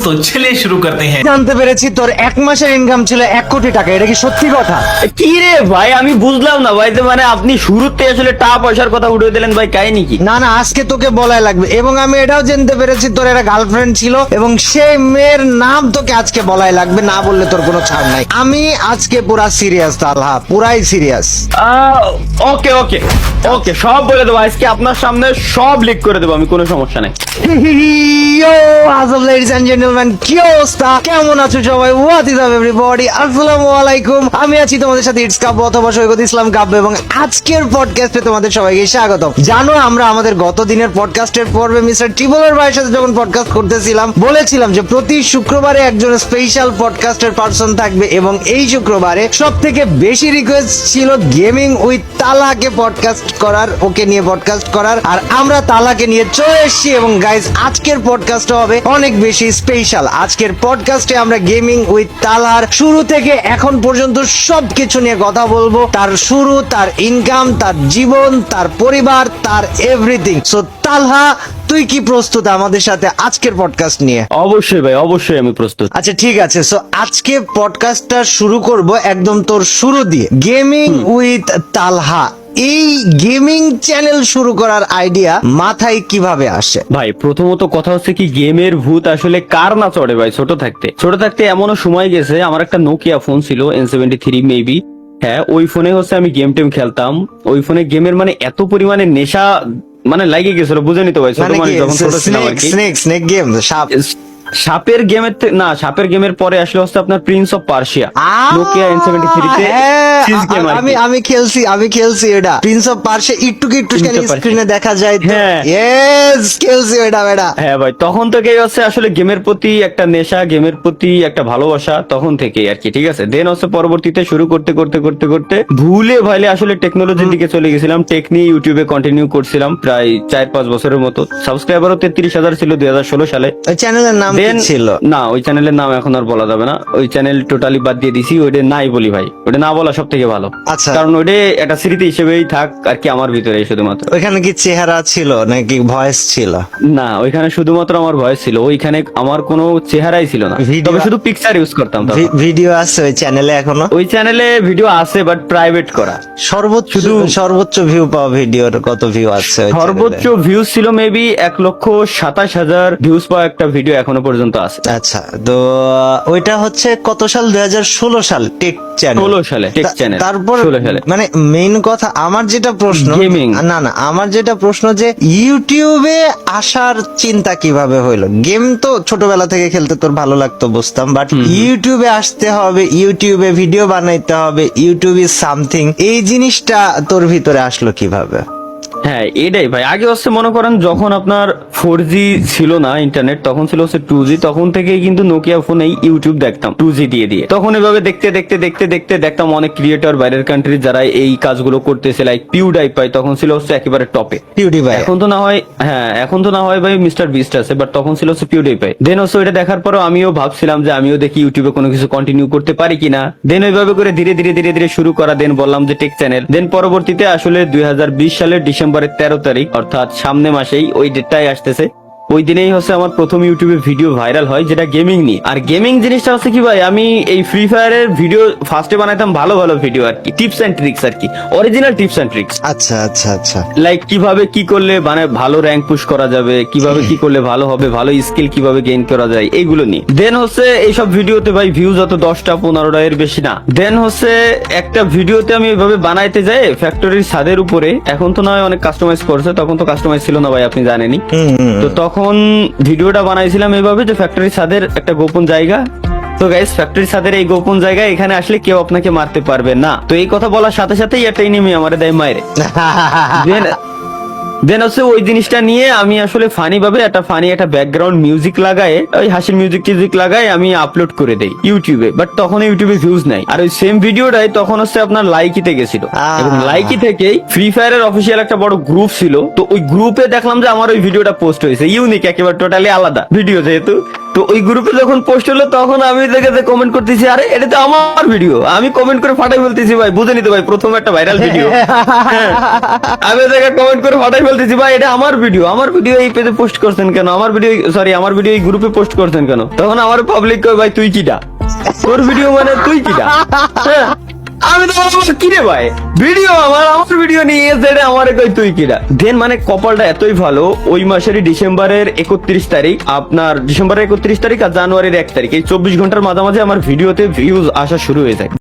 तो चलिए शुरू करते हैं। জানতে পেরেছি তোর এক মাসের ইনকাম ছিল 1 কোটি টাকা, এটা কি সত্যি কথা? কি রে ভাই, আমি বুঝলাম না ভাই, যে মানে আপনি শুরুতে আসলে টাকা পয়সার কথা উঠে দিলেন ভাই, কাহিনী কি? না না, আজকে তোকে বলাই লাগবে। এবং আমি এটাও জানতে পেরেছি তোর একটা গার্লফ্রেন্ড ছিল এবং সেই মেয়ের নাম তোকে আজকে বলাই লাগবে, না বললে তোর কোনো ছাড় নাই। আমি আজকে পুরা সিরিয়াস তালহা, পুরাই সিরিয়াস। ওকে ওকে ওকে, সব বলে দেবো আজকে আপনার সামনে, সব লিক করে দেবো আমি, কোনো সমস্যা নেই। ladies and gentlemen, কি অবস্থা, কেমন আছো সবাই? What is up everybody? আসসালামু আলাইকুম। আমি আছি তোমাদের সাথে ইটস কাব্য অথবা সৈকত ইসলাম কাব্য, এবং আজকের পডকাস্টে তোমাদের সবাইকে স্বাগতম। জানো, আমরা আমাদের গত দিনের পডকাস্টের পর্বে মিস্টার টিবলের ভাইয়ের সাথে যখন পডকাস্ট করতেছিলাম, বলেছিলাম যে প্রতি শুক্রবারে একজন স্পেশাল পডকাস্টের পার্সন থাকবে, এবং এই শুক্রবারে সব থেকে বেশি রিকোয়েস্ট ছিল গেমিং উইথ তালাকে পডকাস্ট করার, ওকে নিয়ে পডকাস্ট করার। আর আমরা তালাকে নিয়ে চলে এসেছি, এবং গাইজ আজকের পডকাস্টটা হবে অনেক বেশি স্পেশাল। আজকের পডকাস্টে আমরা গেমিং উইথ তালার শুরু থেকে এখন পর্যন্ত সবকিছু নিয়ে কথা বলবো, তার শুরু, তার ইনকাম, তার জীবন, তার পরিবার, তার এভরিথিং। সো তালহা, তুই কি প্রস্তুত আমাদের সাথে আজকের পডকাস্ট নিয়ে? অবশ্যই ভাই, অবশ্যই আমি প্রস্তুত। আচ্ছা ঠিক আছে, সো আজকে পডকাস্টটা শুরু করব একদম তোর শুরু দিয়ে, গেমিং উইথ তালহা। এই গেমিং চ্যানেল শুরু করার আইডিয়া মাথায় কিভাবে আসে? ভাই প্রথমত কথা হচ্ছে কি, গেমের ভূত আসলে কার না চড়ে ভাই। ছোট থাকতে এমনও সময় গেছে, আমার একটা নোকিয়া ফোন ছিল, N73 মেবি। হ্যাঁ, ওই ফোনে হচ্ছে আমি গেম টেম খেলতাম। ওই ফোনে গেমের মানে এত পরিমাণে নেশা মানে লাগে গেছিল, বুঝেনি তো ভাই, ছোট মানুষ যখন ছোট ছিলাম আর কি। স্নেক গেম, সাপ, সাপের গেমের না, সাপের গেমের পরে আসলে হচ্ছে আপনার Prince of Persia, Nokia N73 তে চিজ গেম আর কি। আমি খেলছি এটা, প্রিন্স অফ পার্সিয়া, একটু স্ক্রিনে দেখা যায় তো। হ্যাঁ। ইয়েস, খেলছি এটা। হ্যাঁ ভাই, তখন থেকেই হচ্ছে আসলে গেমের প্রতি একটা নেশা, গেমের প্রতি একটা ভালোবাসা, তখন থেকেই আর কি। ঠিক আছে, দেন হচ্ছে পরবর্তীতে শুরু করতে ভুলে ভাইলে আসলে টেকনোলজির দিকে চলে গেছিলাম। টেক নিয়ে ইউটিউবে কন্টিনিউ করছিলাম প্রায় 4-5 বছরের মতো। সাবস্ক্রাইবারও 33,000 ছিল 2016 সালে। ওই চ্যানেলের নাম কি ছিল? না, ওই চ্যানেলের নাম এখন আর বলা যাবে না, ওই চ্যানেল টোটালি বাদ দিয়ে দিছি। ওইটা নাই বলি ভাই, ওটা না বলা সব থেকে ভালো। আচ্ছা, কারণ ওইটা একটা স্মৃতি হিসেবেই থাক আর কি আমার ভিতরে শুধুমাত্র। ওইখানে কি চেহারা ছিল নাকি ভয়েস ছিল? না, ওইখানে শুধুমাত্র আমার ভয়েস ছিল, ওইখানে আমার কোনো চেহারাই ছিল না, তবে শুধু পিকচার ইউজ করতাম। ভিডিও আছে ওই চ্যানেলে এখনো? ওই চ্যানেলে ভিডিও আছে, বাট প্রাইভেট করা। সর্বোচ্চ ভিউ পাওয়া ভিডিওর কত ভিউ আছে? সর্বোচ্চ ভিউজ ছিল মেবি 1,27,000 ভিউজ পাওয়া একটা ভিডিও এখনো পর্যন্ত আছে। আচ্ছা, তো ওইটা হচ্ছে কত সাল? 2016 সাল টেক চ্যানেল। 16 সালে টেক চ্যানেল। তারপর 16 সালে মানে মেইন কথা, আমার যেটা প্রশ্ন, গেমিং না আমার যেটা প্রশ্ন যে ইউটিউবে আসার চিন্তা কিভাবে হইলো? গেম তো ছোটবেলা থেকে খেলতে তোর ভালো লাগতো, বুঝতাম, বাট ইউটিউবে আসতে হবে, ইউটিউবে ভিডিও বানাইতে হবে, ইউটিউব ইজ সামথিং, এই জিনিসটা তোর ভিতরে আসলো কিভাবে? হ্যাঁ, এটাই ভাই। আগে হচ্ছে মনে করেন যখন আপনার 4G ছিল না ইন্টারনেট, তখন ছিল হচ্ছে 2G। তখন থেকেই কিন্তু নোকিয়া ফোনেই ইউটিউব দেখতাম 2G দিয়ে। তখন এভাবে দেখতে দেখতাম অনেক ক্রিয়েটর বাইরের কান্ট্রি যারা এই কাজগুলো করতেছে, লাইক পিউডাইপাই তখন ছিল হচ্ছে একেবারে টপে। পিউডিপাই এখন তো না হয় ভাই মিস্টার বিস্ট আছে, বাট তখন ছিল হচ্ছে পিউডাইপাই। দেন হচ্ছে ওইটা দেখার পরও আমিও ভাবছিলাম যে আমিও দেখি ইউটিউবে কোনো কিছু কন্টিনিউ করতে পারি কিনা। দেন ওইভাবে করে ধীরে ধীরে শুরু করা। দেন বললাম যে টেক চ্যানেল। দেন পরবর্তীতে আসলে 2020 সালের ডিসেম্বরের 13 তারিখ, অর্থাৎ সামনে মাসেই ওই ডেটটাই আসতেছে, ওই দিনেই হচ্ছে আমার প্রথম ইউটিউবে ভিডিও ভাইরাল হয়, যেটা গেমিং নিয়ে। আর গেমিং জিনিসটা হচ্ছে কি ভাই, আমি এই ফ্রি ফায়ারের ভিডিও ফার্স্টে বানাইতাম ভালো ভিডিও আর কি, টিপস এন্ড ট্রিক্স আর কি, অরিজিনাল টিপস এন্ড ট্রিক্স। আচ্ছা, লাইক কিভাবে কি করলে মানে ভালো র্যাঙ্ক পুশ করা যাবে, কিভাবে কি করলে ভালো হবে, ভালো স্কিল কিভাবে গেইন করা যায়, এইগুলো নিয়ে। দেন হচ্ছে এইসব ভিডিওতে ভাই ভিউজ হতো 10টা-15টা, এর বেশি না। দেন হচ্ছে একটা ভিডিওতে আমি এইভাবে বানাইতে যাই ফ্যাক্টরির ছাদের উপরে। এখন তো নয় অনেক কাস্টমাইজ করছে, তখন তো কাস্টমাইজ ছিল না ভাই, আপনি জানেনই। তো তখন ভিডিওটা বানাইছিলাম এইভাবে যে ফ্যাক্টরির ছাদের একটা গোপন জায়গা। তো গাইস, ফ্যাক্টরির ছাদের এই গোপন জায়গায় এখানে আসলে কেউ আপনাকে মারতে পারবে না। তো এই কথা বলার সাথে সাথেই একটা এনিমি আমারে দেয় মাইরে। দেন হচ্ছে ওই জিনিসটা নিয়ে আমি আসলে ফানি ভাবে একটা ব্যাকগ্রাউন্ড মিউজিক লাগায়, ওই হাসির মিউজিক লাগায় আমি আপলোড করে দেই ইউটিউবে। বাট তখন ইউটিউবে ভিউজ নাই। আর ওই সেম ভিডিওটাই তখন হচ্ছে আপনার লাইকিতে গেছিল, এবং লাইকি থেকেই ফ্রি ফায়ারের অফিসিয়াল একটা বড় গ্রুপ ছিল। তো ওই গ্রুপে দেখলাম যে আমার ওই ভিডিওটা পোস্ট হয়েছে, ইউনিক, একেবারে টোটালি আলাদা ভিডিও যেহেতু। তো ওই গ্রুপে যখন পোস্ট হলো, তখন আমি দেখে কমেন্ট করতেছি, আরে এটা তো আমার ভিডিও। আমি কমেন্ট করে ফাটাই বলতেছি, ভাই বুঝে নিতে ভাই, প্রথম একটা ভাইরাল ভিডিও। আমি দেখে কমেন্ট করে ফাটাই বলতেছি ভাই এটা আমার ভিডিও এই পেজে পোস্ট করছেন কেন, আমার ভিডিও এই গ্রুপে পোস্ট করছেন কেন? তখন আমার পাবলিক কয় ভাই তুই কিডা, তোর ভিডিও মানে তুই কিডা? হ্যাঁ, আমি তো বলবো, কি রে ভাই ভিডিও আমার ভিডিও নিয়ে যেটা আমার কই তুই কিডা। দেন মানে কপালটা এতই ভালো, ওই মাসেরই ডিসেম্বরের 31 তারিখ, আপনার ডিসেম্বরের 31 তারিখ আর জানুয়ারির 1 তারিখ, এই 24 ঘন্টার মাঝামাঝি আমার ভিডিওতে ভিউজ আসা শুরু হয়ে যায়।